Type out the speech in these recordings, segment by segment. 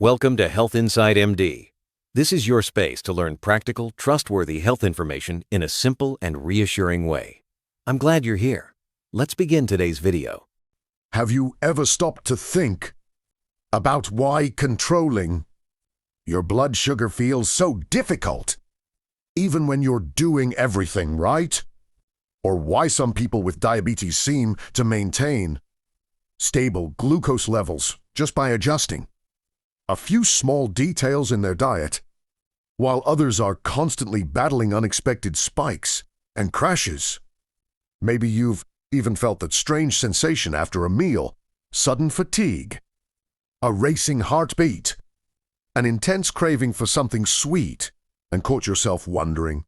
Welcome to Health Inside MD. This is your space to learn practical, trustworthy health information in a simple and reassuring way. I'm glad you're here. Let's begin today's video. Have you ever stopped to think about why controlling your blood sugar feels so difficult, even when you're doing everything right? Or why some people with diabetes seem to maintain stable glucose levels just by adjusting a few small details in their diet, while others are constantly battling unexpected spikes and crashes? Maybe you've even felt that strange sensation after a meal, sudden fatigue, a racing heartbeat, an intense craving for something sweet, and caught yourself wondering,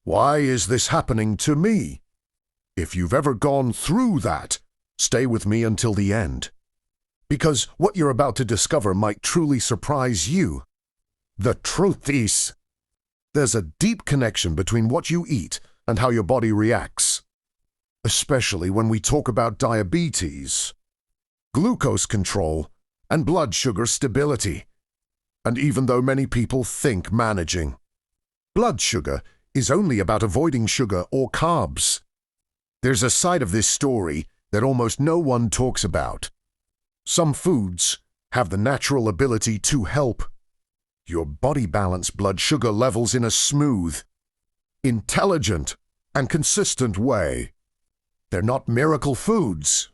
why is this happening to me? If you've ever gone through that, stay with me until the end, because what you're about to discover might truly surprise you. The truth is, there's a deep connection between what you eat and how your body reacts, especially when we talk about diabetes, glucose control, and blood sugar stability. And even though many people think managing blood sugar is only about avoiding sugar or carbs, there's a side of this story that almost no one talks about. Some foods have the natural ability to help your body balance blood sugar levels in a smooth, intelligent, and consistent way. They're not miracle foods,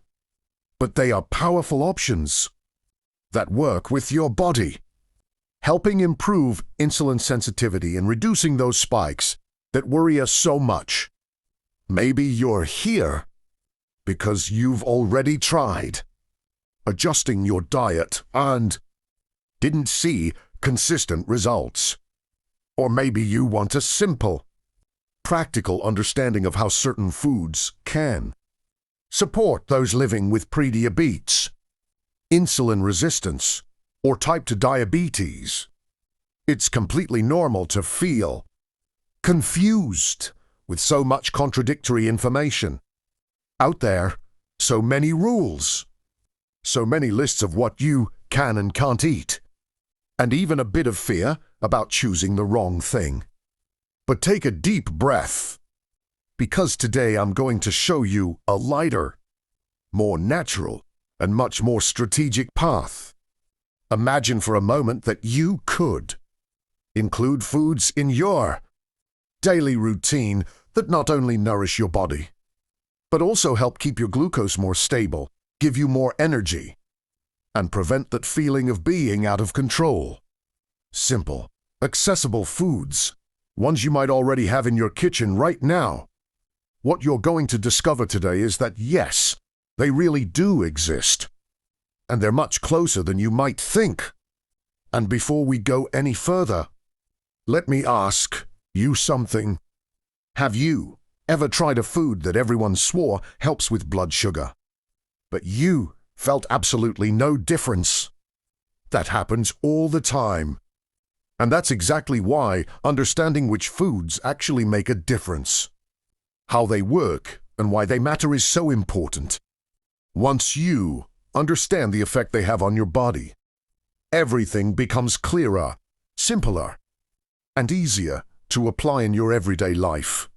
but they are powerful options that work with your body, helping improve insulin sensitivity and reducing those spikes that worry us so much. Maybe you're here because you've already tried adjusting your diet and didn't see consistent results. Or maybe you want a simple, practical understanding of how certain foods can support those living with prediabetes, insulin resistance, or type 2 diabetes. It's completely normal to feel confused with so much contradictory information out there, so many rules, so many lists of what you can and can't eat, and even a bit of fear about choosing the wrong thing. But take a deep breath, because today I'm going to show you a lighter, more natural, and much more strategic path. Imagine for a moment that you could include foods in your daily routine that not only nourish your body, but also help keep your glucose more stable, give you more energy, and prevent that feeling of being out of control. Simple, accessible foods, ones you might already have in your kitchen right now. What you're going to discover today is that yes, they really do exist, and they're much closer than you might think. And before we go any further, let me ask you something. Have you ever tried a food that everyone swore helps with blood sugar, but you felt absolutely no difference? That happens all the time. And that's exactly why understanding which foods actually make a difference, how they work, and why they matter is so important. Once you understand the effect they have on your body, everything becomes clearer, simpler, and easier to apply in your everyday life.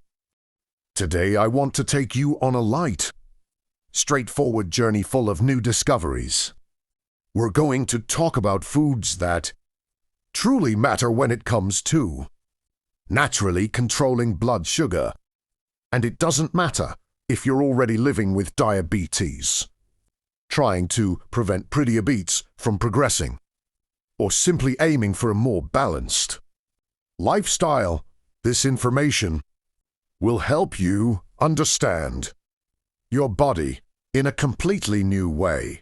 Today I want to take you on a light, straightforward journey full of new discoveries. We're going to talk about foods that truly matter when it comes to naturally controlling blood sugar. And it doesn't matter if you're already living with diabetes, trying to prevent prediabetes from progressing, or simply aiming for a more balanced lifestyle. This information will help you understand your body in a completely new way.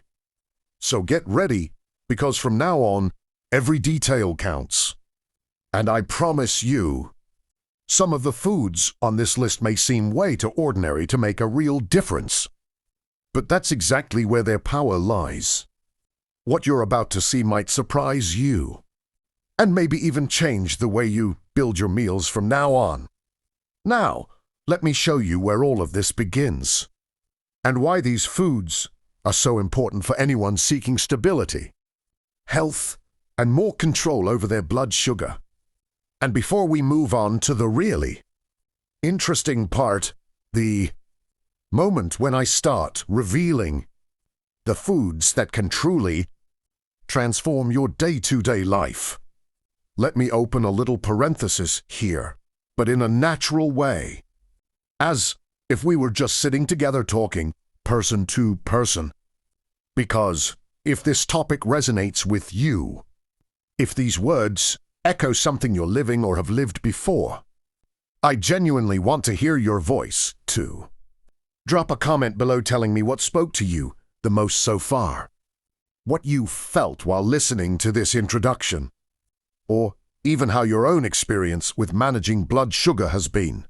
So get ready, because from now on, every detail counts. And I promise you, some of the foods on this list may seem way too ordinary to make a real difference. But that's exactly where their power lies. What you're about to see might surprise you, and maybe even change the way you build your meals from now on. Now, let me show you where all of this begins, and why these foods are so important for anyone seeking stability, health, and more control over their blood sugar. And before we move on to the really interesting part, the moment when I start revealing the foods that can truly transform your day-to-day life, let me open a little parenthesis here, but in a natural way, as if we were just sitting together talking, person to person. Because if this topic resonates with you, if these words echo something you're living or have lived before, I genuinely want to hear your voice, too. Drop a comment below telling me what spoke to you the most so far, what you felt while listening to this introduction, or even how your own experience with managing blood sugar has been.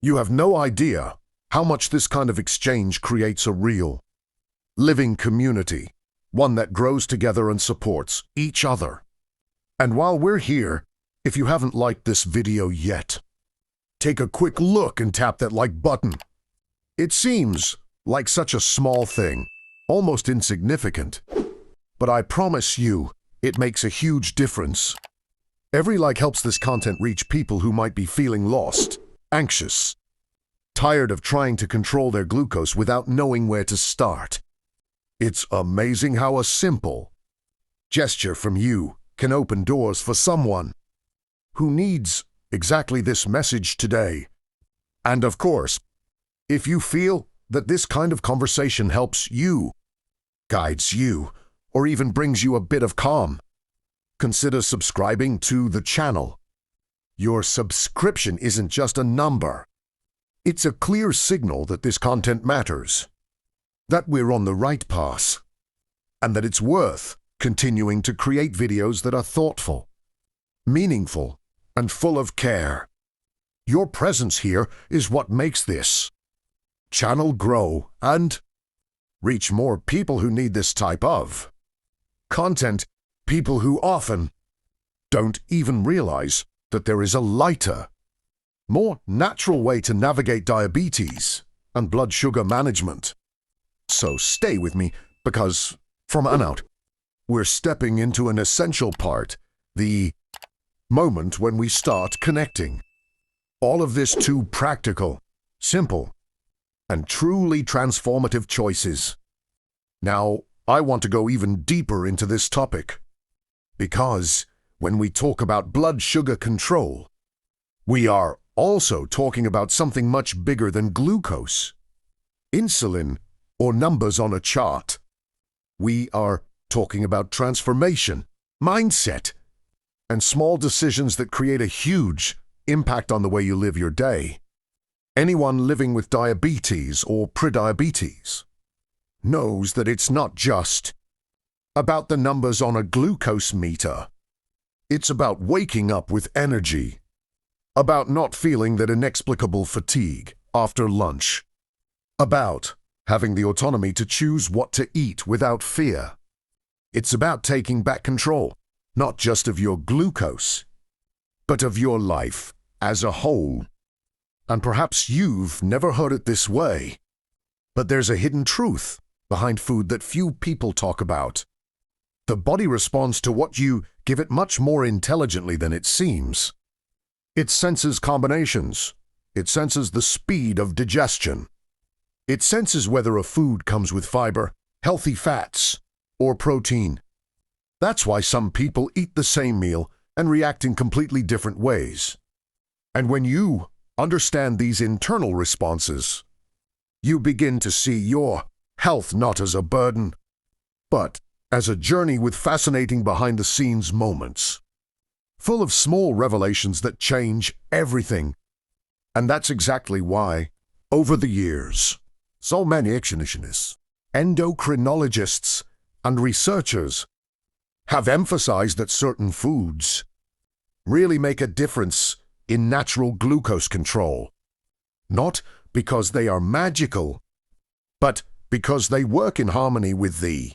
You have no idea how much this kind of exchange creates a real, living community, one that grows together and supports each other. And while we're here, if you haven't liked this video yet, take a quick look and tap that like button. It seems like such a small thing, almost insignificant, but I promise you, it makes a huge difference. Every like helps this content reach people who might be feeling lost, anxious, tired of trying to control their glucose without knowing where to start. It's amazing how a simple gesture from you can open doors for someone who needs exactly this message today. And of course, if you feel that this kind of conversation helps you, guides you, or even brings you a bit of calm, consider subscribing to the channel. Your subscription isn't just a number. It's a clear signal that this content matters, that we're on the right path, and that it's worth continuing to create videos that are thoughtful, meaningful, and full of care. Your presence here is what makes this channel grow and reach more people who need this type of content, people who often don't even realize that there is a lighter, more natural way to navigate diabetes and blood sugar management. So stay with me, because from on out, we're stepping into an essential part, the moment when we start connecting all of this to practical, simple, and truly transformative choices. Now, I want to go even deeper into this topic, because when we talk about blood sugar control, we are also talking about something much bigger than glucose, insulin, or numbers on a chart. We are talking about transformation, mindset, and small decisions that create a huge impact on the way you live your day. Anyone living with diabetes or prediabetes knows that it's not just about the numbers on a glucose meter. It's about waking up with energy, about not feeling that inexplicable fatigue after lunch, about having the autonomy to choose what to eat without fear. It's about taking back control, not just of your glucose, but of your life as a whole. And perhaps you've never heard it this way, but there's a hidden truth behind food that few people talk about. The body responds to what you give it much more intelligently than it seems. It senses combinations. It senses the speed of digestion. It senses whether a food comes with fiber, healthy fats, or protein. That's why some people eat the same meal and react in completely different ways. And when you understand these internal responses, you begin to see your health not as a burden, but as a journey with fascinating behind-the-scenes moments, full of small revelations that change everything. And that's exactly why, over the years, so many nutritionists, endocrinologists, and researchers have emphasized that certain foods really make a difference in natural glucose control, not because they are magical, but because they work in harmony with the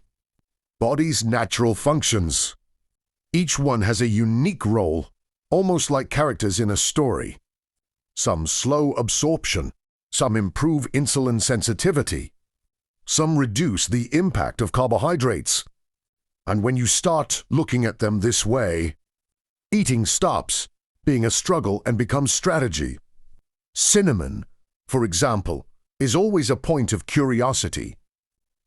body's natural functions. Each one has a unique role, almost like characters in a story. Some slow absorption, some improve insulin sensitivity, some reduce the impact of carbohydrates, And when you start looking at them this way, eating stops being a struggle and becomes strategy. Cinnamon, for example, is always a point of curiosity.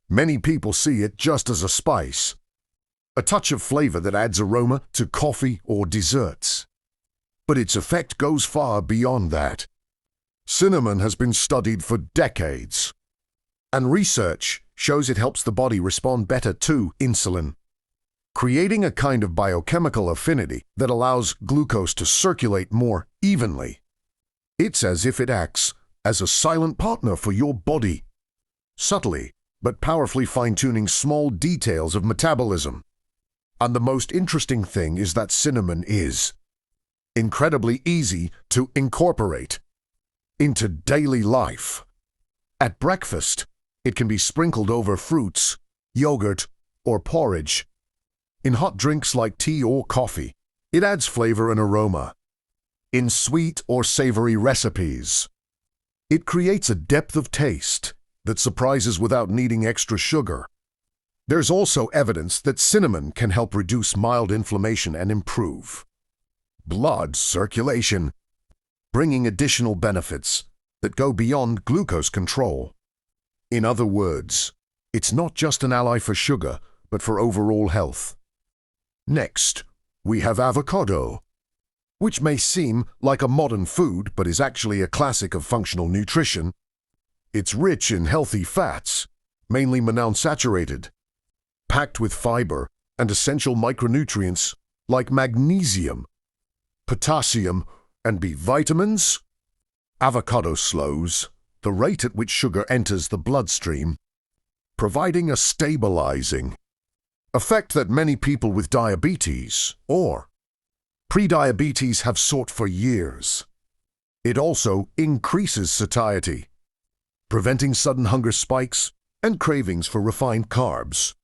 Many people see it just as a spice, a touch of flavor that adds aroma to coffee or desserts. But its effect goes far beyond that. Cinnamon has been studied for decades, and research shows it helps the body respond better to insulin, creating a kind of biochemical affinity that allows glucose to circulate more evenly. It's as if it acts as a silent partner for your body, subtly but powerfully fine-tuning small details of metabolism. And the most interesting thing is that cinnamon is incredibly easy to incorporate into daily life. At breakfast, it can be sprinkled over fruits, yogurt, or porridge. In hot drinks like tea or coffee, it adds flavor and aroma. In sweet or savory recipes, it creates a depth of taste that surprises without needing extra sugar. There's also evidence that cinnamon can help reduce mild inflammation and improve blood circulation, bringing additional benefits that go beyond glucose control. In other words, it's not just an ally for sugar, but for overall health. Next, we have avocado, which may seem like a modern food but is actually a classic of functional nutrition. It's rich in healthy fats, mainly monounsaturated, packed with fiber and essential micronutrients like magnesium, potassium, and B vitamins. Avocado slows the rate at which sugar enters the bloodstream, providing a stabilizing effect that many people with diabetes or prediabetes have sought for years. It also increases satiety, preventing sudden hunger spikes and cravings for refined carbs.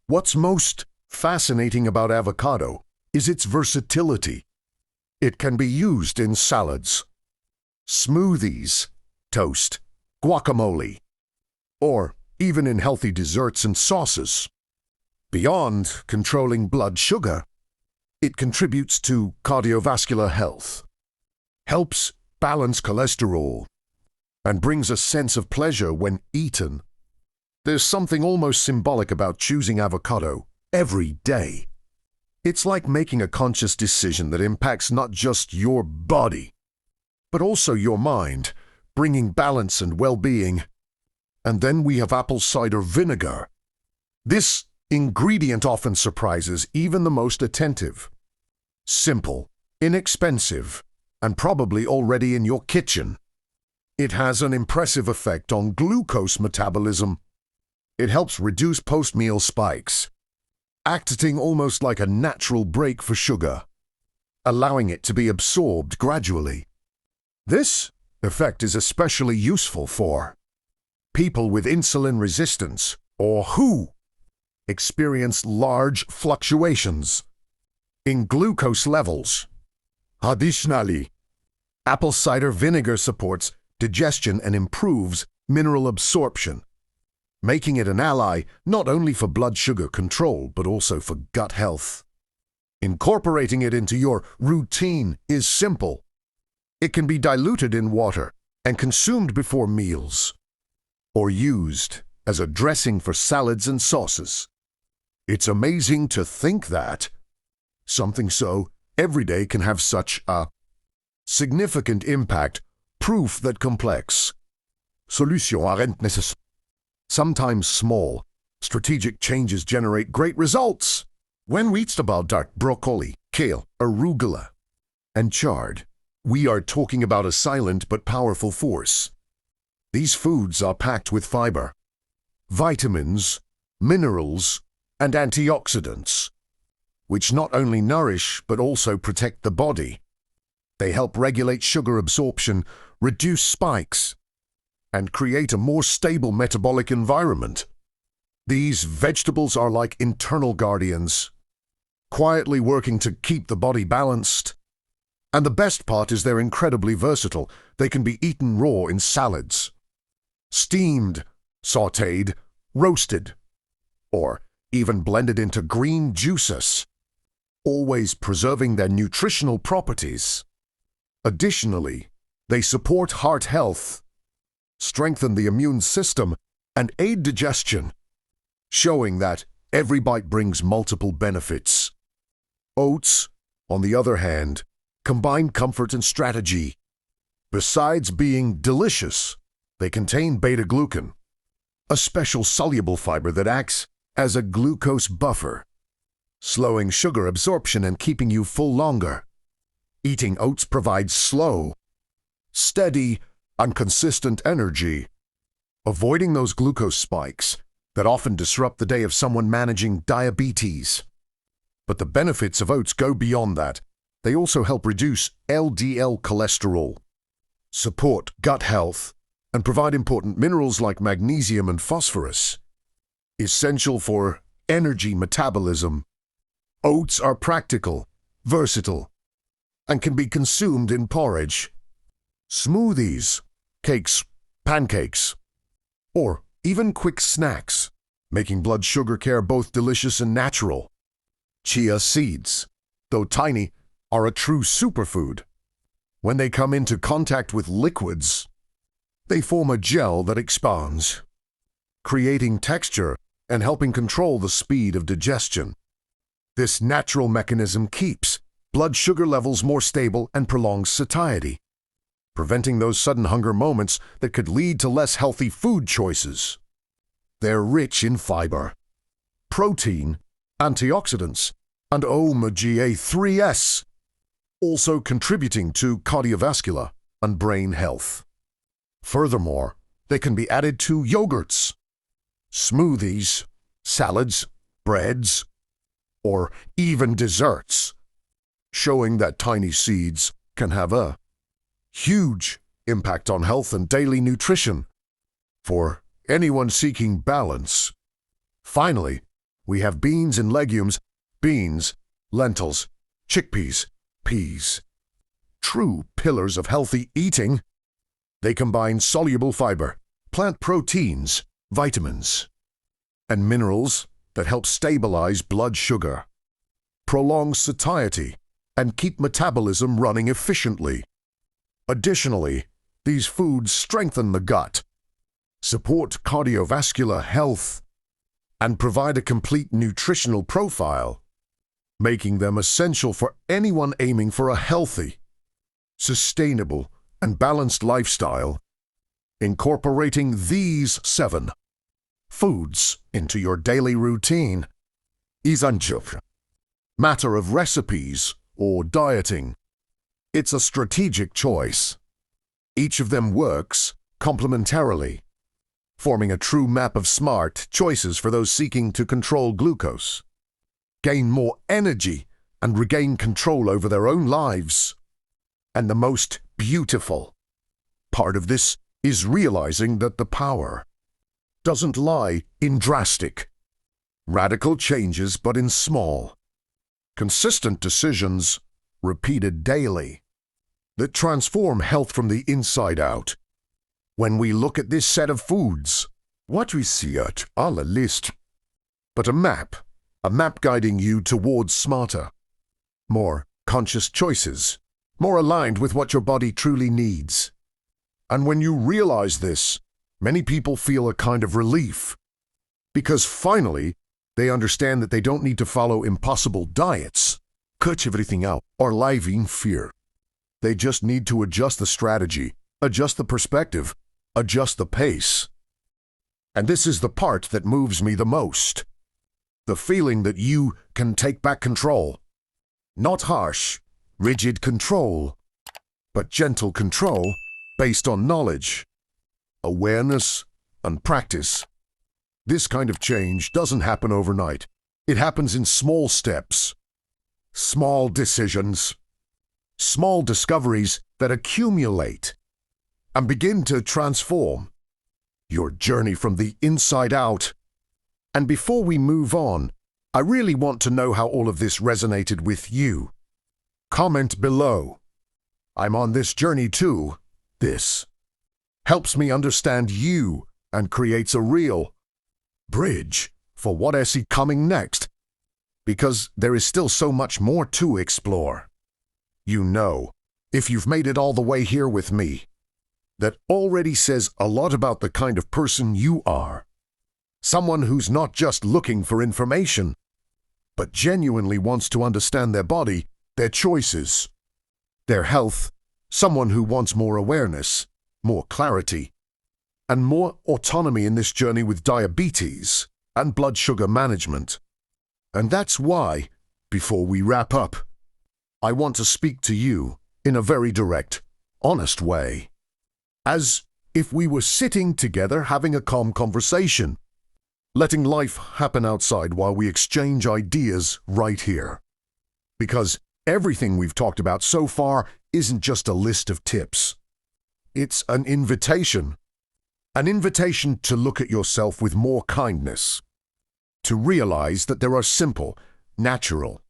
What's most fascinating about avocado is its versatility. It can be used in salads, smoothies, toast, guacamole, or even in healthy desserts and sauces. Beyond controlling blood sugar, it contributes to cardiovascular health, helps balance cholesterol, and brings a sense of pleasure when eaten. There's something almost symbolic about choosing avocado every day. It's like making a conscious decision that impacts not just your body, but also your mind, bringing balance and well-being. And then we have apple cider vinegar. This ingredient often surprises even the most attentive. Simple, inexpensive, and probably already in your kitchen. It has an impressive effect on glucose metabolism. It helps reduce post-meal spikes, acting almost like a natural brake for sugar, allowing it to be absorbed gradually. This effect is especially useful for people with insulin resistance or who experience large fluctuations in glucose levels. Additionally, apple cider vinegar supports digestion and improves mineral absorption, making it an ally not only for blood sugar control but also for gut health. Incorporating it into your routine is simple. It can be diluted in water and consumed before meals, or used as a dressing for salads and sauces. It's amazing to think that something so everyday can have such a significant impact, proof that complex solutions aren't necessary. Sometimes small, strategic changes generate great results. When we eat about dark broccoli, kale, arugula, and chard, we are talking about a silent but powerful force. These foods are packed with fiber, vitamins, minerals, and antioxidants, which not only nourish but also protect the body. They help regulate sugar absorption, reduce spikes, and create a more stable metabolic environment. These vegetables are like internal guardians, quietly working to keep the body balanced. And the best part is they're incredibly versatile. They can be eaten raw in salads, steamed, sautéed, roasted, or even blended into green juices, always preserving their nutritional properties. Additionally, they support heart health, strengthen the immune system, and aid digestion, showing that every bite brings multiple benefits. Oats, on the other hand, combine comfort and strategy. Besides being delicious, they contain beta-glucan, a special soluble fiber that acts as a glucose buffer, slowing sugar absorption and keeping you full longer. Eating oats provides slow, steady, and consistent energy, avoiding those glucose spikes that often disrupt the day of someone managing diabetes. But the benefits of oats go beyond that. They also help reduce LDL cholesterol, support gut health, and provide important minerals like magnesium and phosphorus, essential for energy metabolism. Oats are practical, versatile, and can be consumed in porridge, smoothies, cakes, pancakes, or even quick snacks, making blood sugar care both delicious and natural. Chia seeds, though tiny, are a true superfood. When they come into contact with liquids, they form a gel that expands, creating texture and helping control the speed of digestion. This natural mechanism keeps blood sugar levels more stable and prolongs satiety, preventing those sudden hunger moments that could lead to less healthy food choices. They're rich in fiber, protein, antioxidants, and omega-3s, also contributing to cardiovascular and brain health. Furthermore, they can be added to yogurts, smoothies, salads, breads, or even desserts, showing that tiny seeds can have a huge impact on health and daily nutrition for anyone seeking balance. Finally, we have beans and legumes, beans, lentils, chickpeas, peas. True pillars of healthy eating. They combine soluble fiber, plant proteins, vitamins, and minerals that help stabilize blood sugar, prolong satiety, and keep metabolism running efficiently. Additionally, these foods strengthen the gut, support cardiovascular health, and provide a complete nutritional profile, making them essential for anyone aiming for a healthy, sustainable, and balanced lifestyle. Incorporating these 7 foods into your daily routine isn't a matter of recipes or dieting. It's a strategic choice. Each of them works complementarily, forming a true map of smart choices for those seeking to control glucose, gain more energy, and regain control over their own lives. And the most beautiful part of this is realizing that the power doesn't lie in drastic, radical changes, but in small, consistent decisions repeated daily that transform health from the inside out. When we look at this set of foods, what we see at our list, but a map guiding you towards smarter, more conscious choices, more aligned with what your body truly needs. And when you realize this, many people feel a kind of relief, because finally they understand that they don't need to follow impossible diets, cut everything out, or live in fear. They just need to adjust the strategy, adjust the perspective, adjust the pace. And this is the part that moves me the most. The feeling that you can take back control. Not harsh, rigid control, but gentle control based on knowledge, awareness, and practice. This kind of change doesn't happen overnight. It happens in small steps, small decisions, small discoveries that accumulate and begin to transform your journey from the inside out. And before we move on, I really want to know how all of this resonated with you. Comment below. I'm on this journey too. This helps me understand you and creates a real bridge for what is coming next, because there is still so much more to explore. You know, if you've made it all the way here with me, that already says a lot about the kind of person you are. Someone who's not just looking for information, but genuinely wants to understand their body, their choices, their health, someone who wants more awareness, more clarity, and more autonomy in this journey with diabetes and blood sugar management. And that's why, before we wrap up, I want to speak to you in a very direct, honest way, as if we were sitting together having a calm conversation, letting life happen outside while we exchange ideas right here. Because everything we've talked about so far isn't just a list of tips. It's an invitation to look at yourself with more kindness, to realize that there are simple, natural,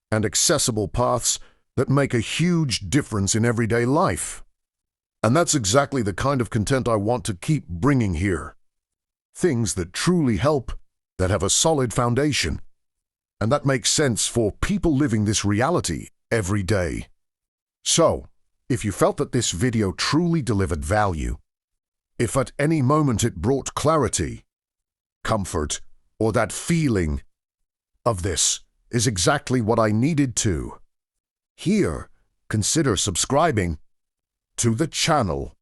and accessible paths that make a huge difference in everyday life. And that's exactly the kind of content I want to keep bringing here. Things that truly help, that have a solid foundation, and that make sense for people living this reality every day. So, if you felt that this video truly delivered value, if at any moment it brought clarity, comfort, or that feeling of this is exactly what I needed to hear, consider subscribing to the channel.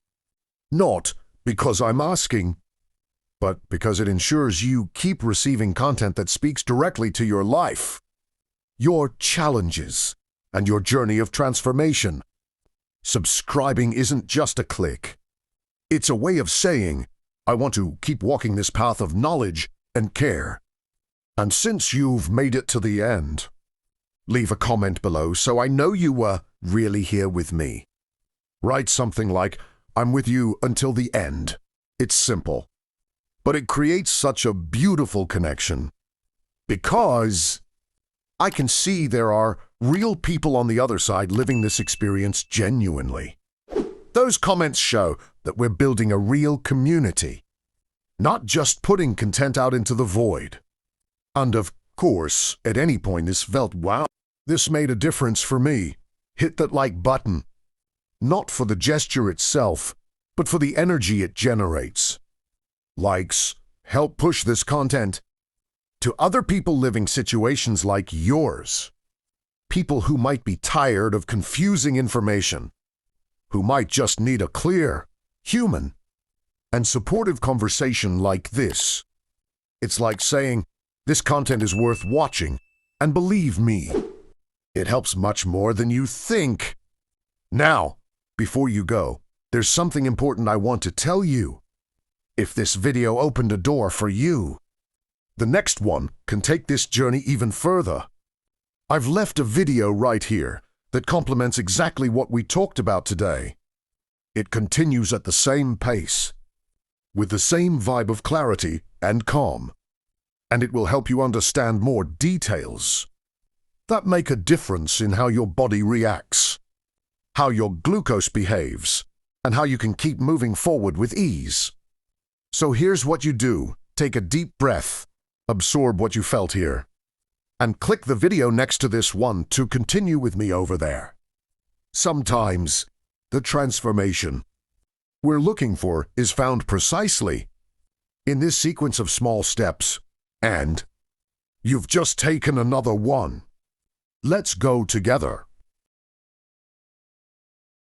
Not because I'm asking, but because it ensures you keep receiving content that speaks directly to your life, your challenges, and your journey of transformation. Subscribing isn't just a click. It's a way of saying, I want to keep walking this path of knowledge and care. And since you've made it to the end, leave a comment below so I know you were really here with me. Write something like, I'm with you until the end. It's simple, but it creates such a beautiful connection because I can see there are real people on the other side living this experience genuinely. Those comments show that we're building a real community, not just putting content out into the void. And of course, at any point this felt, wow, this made a difference for me. Hit that like button. Not for the gesture itself, but for the energy it generates. Likes help push this content to other people living situations like yours. People who might be tired of confusing information, who might just need a clear, human, and supportive conversation like this. It's like saying, this content is worth watching, and believe me, it helps much more than you think. Now, before you go, there's something important I want to tell you. If this video opened a door for you, the next one can take this journey even further. I've left a video right here that complements exactly what we talked about today. It continues at the same pace, with the same vibe of clarity and calm, and it will help you understand more details that make a difference in how your body reacts, how your glucose behaves, and how you can keep moving forward with ease. So here's what you do. Take a deep breath, absorb what you felt here, and click the video next to this one to continue with me over there. Sometimes the transformation we're looking for is found precisely in this sequence of small steps, and you've just taken another one. Let's go together.